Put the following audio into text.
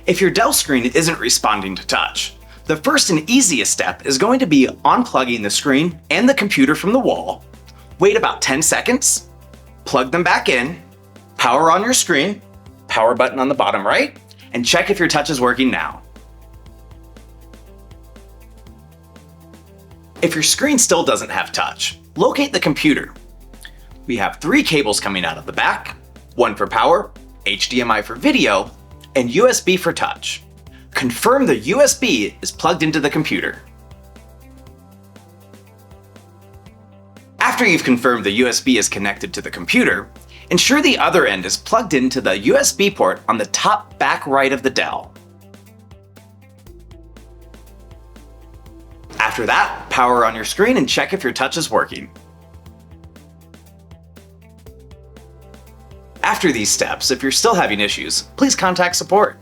If your Dell screen isn't responding to touch, the first and easiest step is going to be unplugging the screen and the computer from the wall. Wait about 10 seconds, plug them back in, power on your screen, power button on the bottom right, and check if your touch is working now. If your screen still doesn't have touch, locate the computer. We have 3 cables coming out of the back, one for power, HDMI for video, and USB for touch. Confirm the USB is plugged into the computer. After you've confirmed the USB is connected to the computer, ensure the other end is plugged into the USB port on the top back right of the Dell. After that, power on your screen and check if your touch is working. After these steps, if you're still having issues, please contact support.